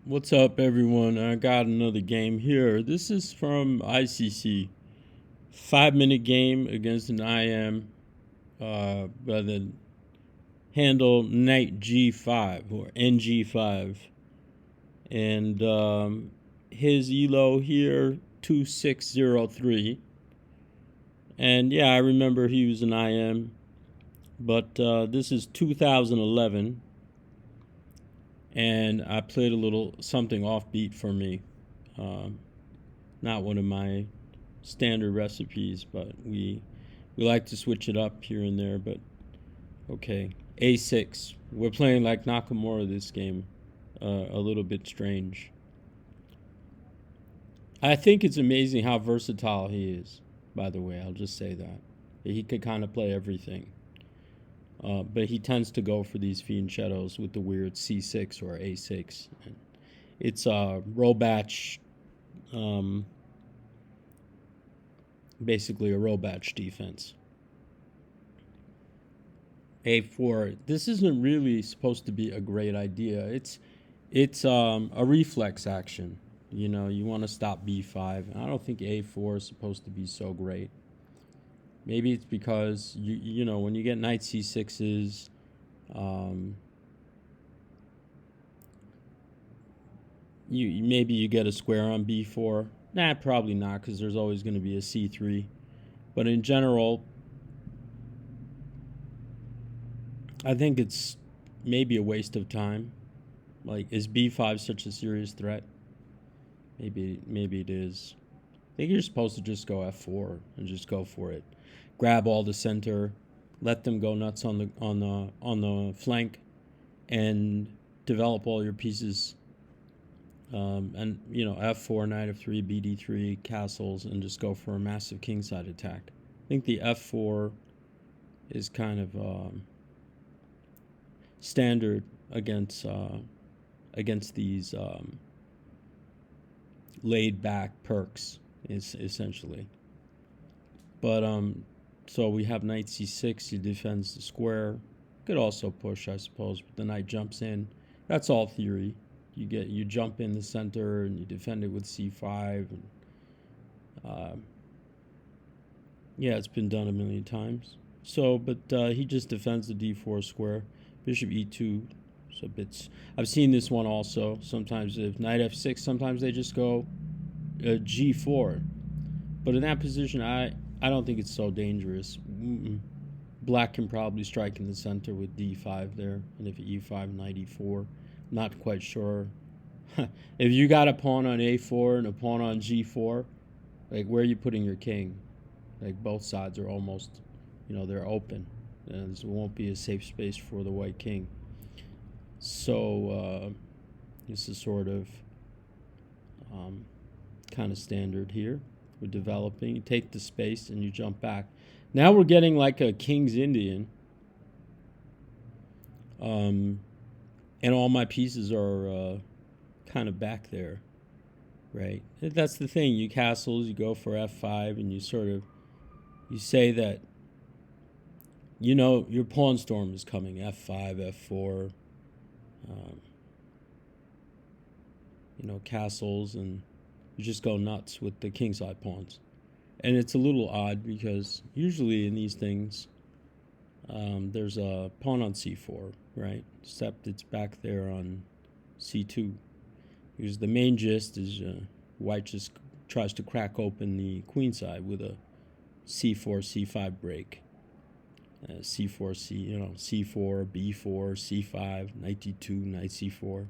What's up, everyone? I got another game here. This is from ICC. 5 minute game against an IM by the handle Knight G5 or NG5. And his ELO here, 2603. And yeah, I remember he was an IM, but this is 2011. And I played a little something offbeat for me. Um, Not one of my standard recipes, but we like to switch it up here and there. But okay, A6. We're playing like Nakamura this game. A little bit strange. I think it's amazing how versatile he is. By the way, I'll just say that he could kind of play everything. But he tends to go for these fianchettos with the weird C6 or A6. It's a row batch, um, basically a row batch defense. A4. This isn't really supposed to be a great idea. It's a reflex action. You know, you want to stop B5. I don't think A4 is supposed to be so great. Maybe it's because you know when you get knight C6s, um, you maybe you get a square on B4. Nah, probably not because there's always going to be a C3. But in general, I think it's maybe a waste of time. Like, is B5 such a serious threat? Maybe it is. I think you're supposed to just go F4 and just go for it. Grab all the center, let them go nuts on the flank, and develop all your pieces. And you know F4, knight F3, BD3, castles, and just go for a massive kingside attack. I think the F4 is kind of standard against these laid back perks is essentially. But so we have knight c6. He defends the square. Could also push, I suppose, but the knight jumps in. That's all theory. You jump in the center and you defend it with c5. And, uh, yeah, it's been done a million times. So, but he just defends the d4 square. Bishop e2. So bits. I've seen this one also. Sometimes if knight f6, sometimes they just go g4. But in that position, I don't think it's so dangerous. Black can probably strike in the center with d5 there, and if e5, knight e4, not quite sure. If you got a pawn on a4 and a pawn on g4, like where are you putting your king? Like both sides are almost, they're open. And there won't be a safe space for the white king. So this is sort of kind of standard here. We're developing. You take the space and you jump back. Now we're getting like a King's Indian. And all my pieces are kind of back there, right? That's the thing. You castles, you go for f5, and you say that, your pawn storm is coming. f5, f4, castles, and you just go nuts with the kingside pawns. And it's a little odd because usually in these things, there's a pawn on c4, right? Except it's back there on c2. Because the main gist is white just tries to crack open the queen side with a c4, c5 break. C4, c4, b4, c5, knight d2, knight c4,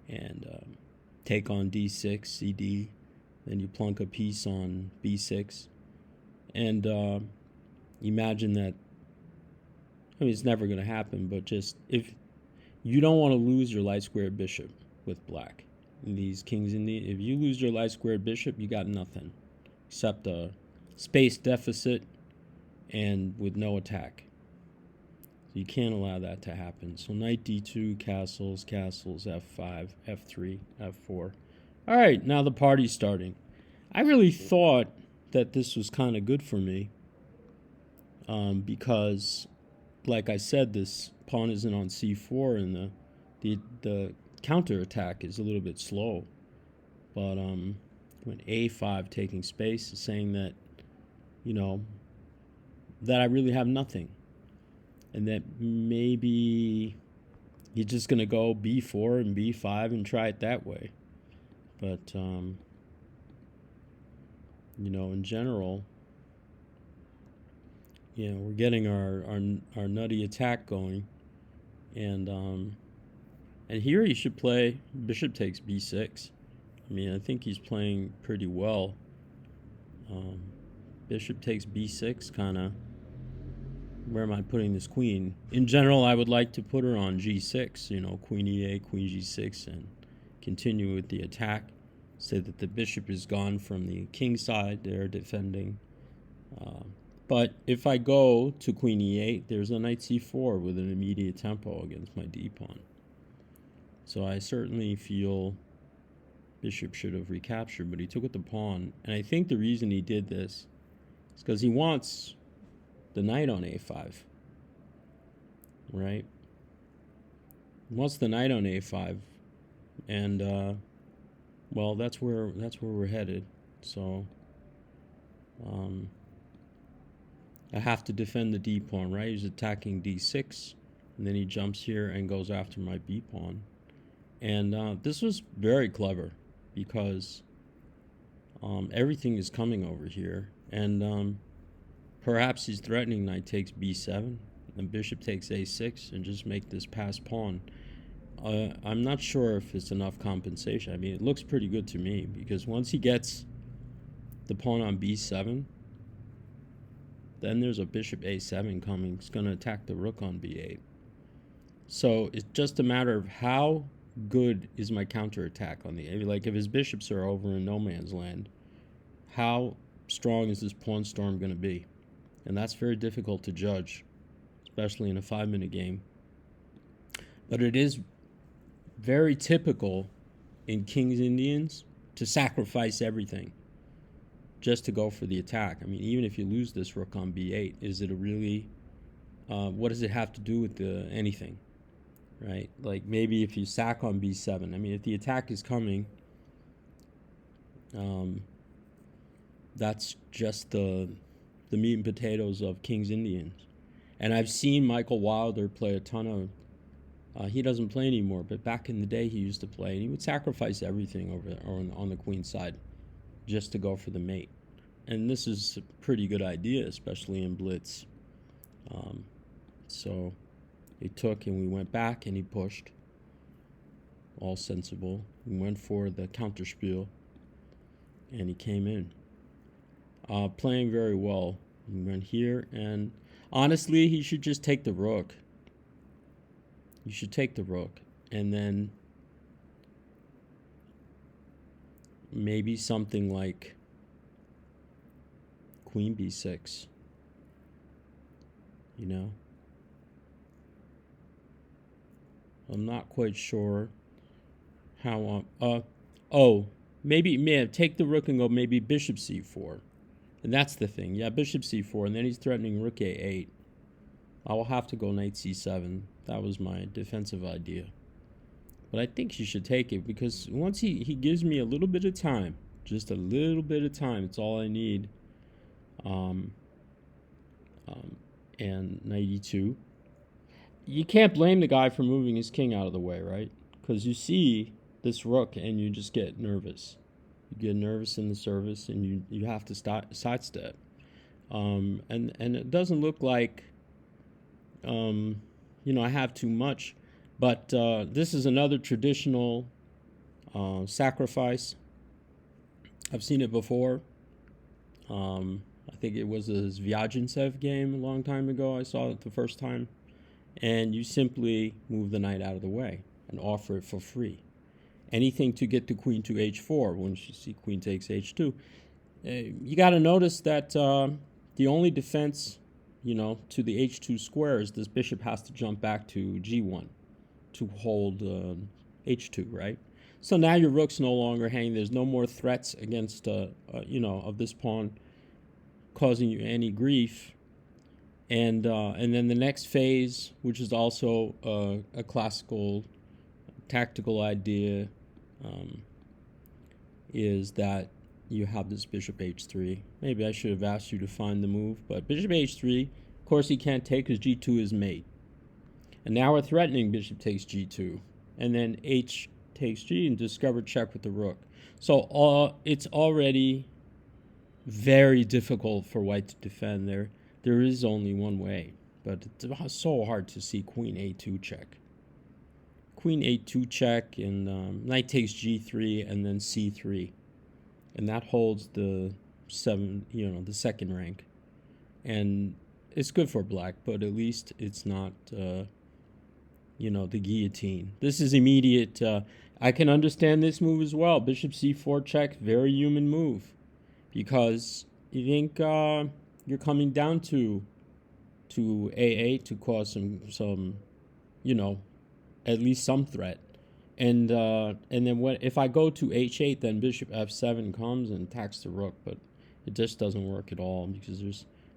and take on d6, cd. Then you plunk a piece on b6, and imagine that. I mean, it's never going to happen, but just if you don't want to lose your light squared bishop with black in these kings in the, if you lose your light squared bishop, you got nothing except a space deficit and with no attack. So you can't allow that to happen. So knight d2, castles, f5, f3, f4. All right, now the party's starting. I really thought that this was kind of good for me because, like I said, this pawn isn't on c4, and the counterattack is a little bit slow. But when a5 taking space is saying that, you know, that I really have nothing. And that maybe you're just going to go b4 and b5 and try it that way. But, you know, in general, you know, we're getting our nutty attack going. And here he should play bishop takes b6. I mean, I think he's playing pretty well. Bishop takes b6, kind of. Where am I putting this queen? In general, I would like to put her on g6, you know, queen e8, queen g6, and continue with the attack. Say that the bishop is gone from the king side. They're defending. But if I go to queen e8, there's a knight c4 with an immediate tempo against my d-pawn. So I certainly feel bishop should have recaptured, but he took it the pawn. And I think the reason he did this is because he wants the knight on a5, right? He wants the knight on a5, and well, that's where we're headed. So I have to defend the d pawn, right? He's attacking d6, and then he jumps here and goes after my b pawn. And this was very clever because everything is coming over here, and perhaps he's threatening knight takes b7, and bishop takes a6, and just make this pass pawn. I'm not sure if it's enough compensation. I mean, it looks pretty good to me, because once he gets the pawn on b7, then there's a bishop a7 coming. It's going to attack the rook on b8. So it's just a matter of how good is my counterattack on the, like, if his bishops are over in no man's land, how strong is this pawn storm going to be? And that's very difficult to judge, especially in a 5-minute game. But it is very typical in King's Indians to sacrifice everything just to go for the attack. I mean, even if you lose this rook on b8, is it a really, what does it have to do with anything, right? Like, maybe if you sack on b7, I mean, if the attack is coming, that's just the meat and potatoes of King's Indians. And I've seen Michael Wilder play a ton of, he doesn't play anymore, but back in the day he used to play, and he would sacrifice everything over on the queen side just to go for the mate. And this is a pretty good idea, especially in blitz. So he took, and we went back, and he pushed. All sensible. We went for the counterspiel, and he came in. Playing very well. He went here, and honestly, he should just take the rook. You should take the rook, and then maybe something like queen b6, you know? I'm not quite sure how, maybe take the rook and go maybe bishop c4. And that's the thing. Yeah, bishop c4, and then he's threatening rook a8. I will have to go knight c7. That was my defensive idea. But I think she should take it, because once he gives me a little bit of time, just a little bit of time, it's all I need. And knight e2. You can't blame the guy for moving his king out of the way, right? Because you see this rook and you just get nervous. You get nervous in the service, and you have to sidestep. And it doesn't look like, you know, I have too much. But this is another traditional sacrifice. I've seen it before. I think it was a Zvyagintsev game a long time ago. I saw it the first time. And you simply move the knight out of the way and offer it for free. Anything to get the queen to h4. Once you see queen takes h2, you got to notice that the only defense, you know, to the h2 square is this bishop has to jump back to g1 to hold h2, right? So now your rook's no longer hanging. There's no more threats against, you know, of this pawn causing you any grief. And then the next phase, which is also a classical tactical idea is that you have this bishop h3. Maybe I should have asked you to find the move, but bishop h3, of course he can't take because g2 is mate. And now we're threatening bishop takes g2. And then h takes g and discover check with the rook. So it's already very difficult for white to defend there. There is only one way, but it's so hard to see queen a2 check. Queen a2 check, and knight takes g3 and then c3. And that holds the the second rank. And it's good for black, but at least it's not, the guillotine. This is immediate. I can understand this move as well. Bishop c4 check, very human move. Because you think you're coming down to a8 to cause some at least some threat. And then if I go to h8, then bishop f7 comes and attacks the rook, but it just doesn't work at all because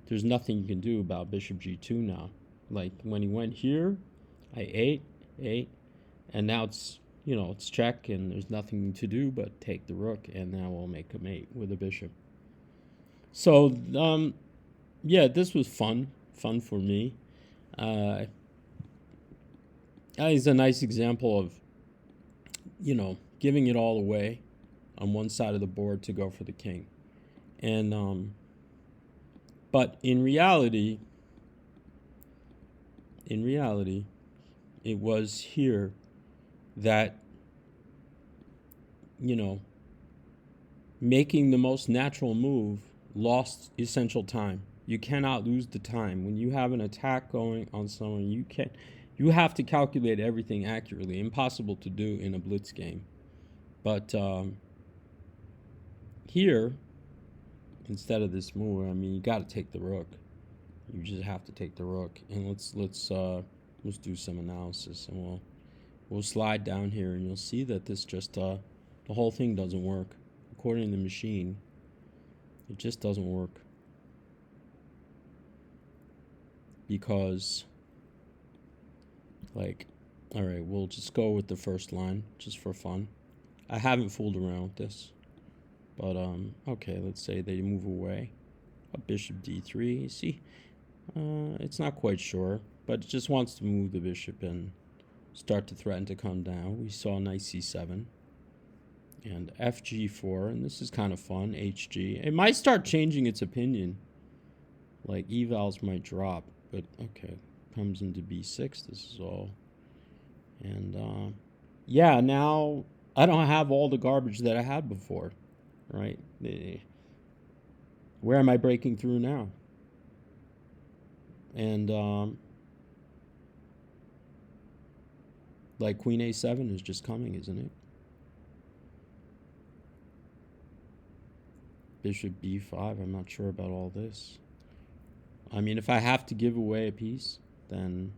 there's nothing you can do about bishop g2 now. Like when he went here, I 8, and now it's it's check, and there's nothing to do but take the rook, and now we'll make a mate with a bishop. So yeah, this was fun for me. It's a nice example of giving it all away on one side of the board to go for the king. And but in reality, it was here that making the most natural move lost essential time. You cannot lose the time when you have an attack going on someone. You have to calculate everything accurately. Impossible to do in a blitz game. But here, instead of this move, I mean, you got to take the rook. You just have to take the rook. And let's do some analysis, and we'll slide down here, and you'll see that this just the whole thing doesn't work. According to the machine, it just doesn't work. Because all right, we'll just go with the first line just for fun. I haven't fooled around with this, but okay, let's say they move away. A bishop d3. See, it's not quite sure, but it just wants to move the bishop and start to threaten to come down. We saw knight c7 and fg4, and this is kind of fun. Hg. It might start changing its opinion. Like evals might drop, but okay. Comes into b6. This is all. And yeah, now I don't have all the garbage that I had before, right? Where am I breaking through now? And like queen a7 is just coming, isn't it? Bishop b5. I'm not sure about all this. I mean, if I have to give away a piece, then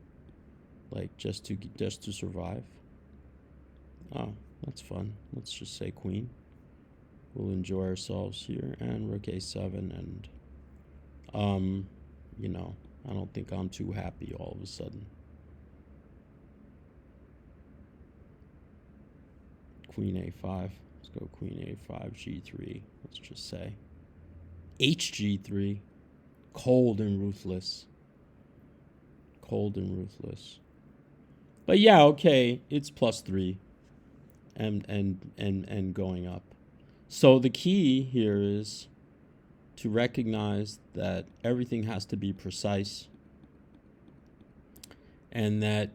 just to survive. Oh, that's fun. Let's just say queen. We'll enjoy ourselves here, and rook a7, and I don't think I'm too happy all of a sudden. Queen a5. Let's go queen a5, g3. Let's just say hg3. Cold and ruthless. Cold and ruthless. But yeah, okay, it's +3 and going up. So the key here is to recognize that everything has to be precise, and that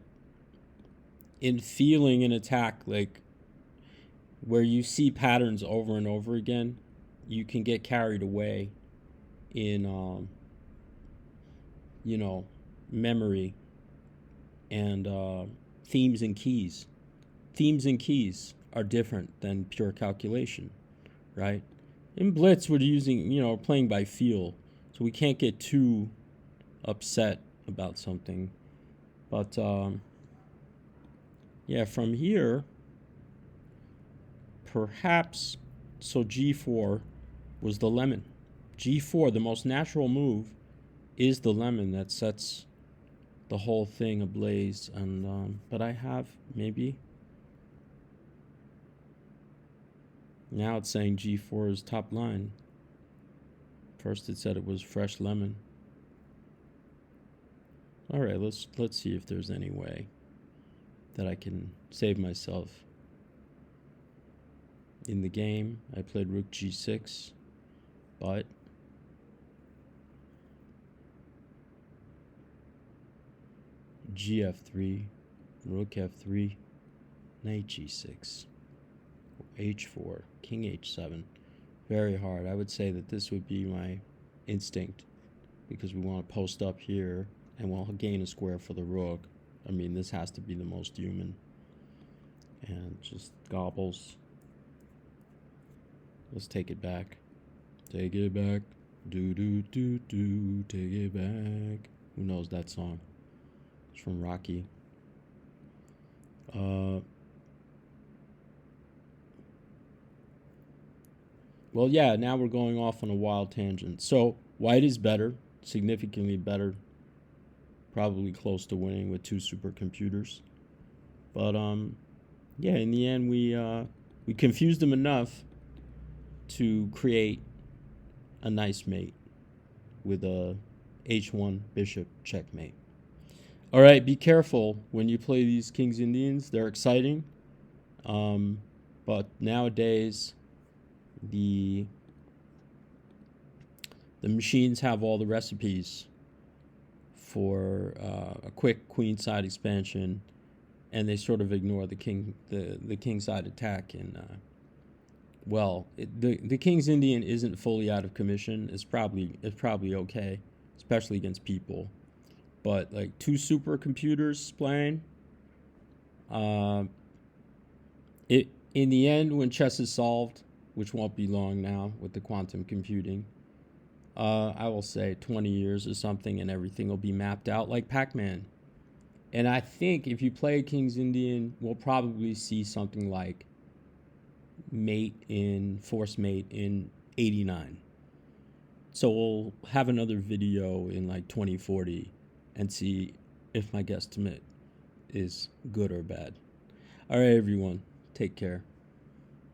in feeling an attack, like where you see patterns over and over again, you can get carried away in memory and themes and keys. Themes and keys are different than pure calculation, right? In Blitz, we're using, playing by feel, so we can't get too upset about something. But yeah, from here, perhaps, so g4 was the lemon. G4, the most natural move, is the lemon that sets the whole thing ablaze. And but I have maybe Now it's saying G4 is top line. First it said it was fresh lemon. All right, let's see if there's any way that I can save myself. In the game, I played rook G6, but GF3, rook F3, knight G6, H4, king H7. Very hard. I would say that this would be my instinct because we want to post up here and we'll gain a square for the rook. I mean, this has to be the most human. And just gobbles. Let's take it back. Take it back. Do, do, do, do. Take it back. Who knows that song? It's from Rocky. Well, yeah, now we're going off on a wild tangent. So white is better, significantly better, probably close to winning with two supercomputers. But yeah, in the end, we confused them enough to create a nice mate with a H1 bishop checkmate. All right, be careful when you play these Kings Indians. They're exciting, but nowadays the machines have all the recipes for a quick queenside expansion, and they sort of ignore the kingside attack. And well, the King's Indian isn't fully out of commission. It's probably okay, especially against people. But like two supercomputers playing, it in the end when chess is solved, which won't be long now with the quantum computing, I will say 20 years or something, and everything will be mapped out like Pac-Man. And I think if you play King's Indian, we'll probably see something like force mate in 89. So we'll have another video in like 2040 and see if my guesstimate is good or bad. All right, everyone, take care.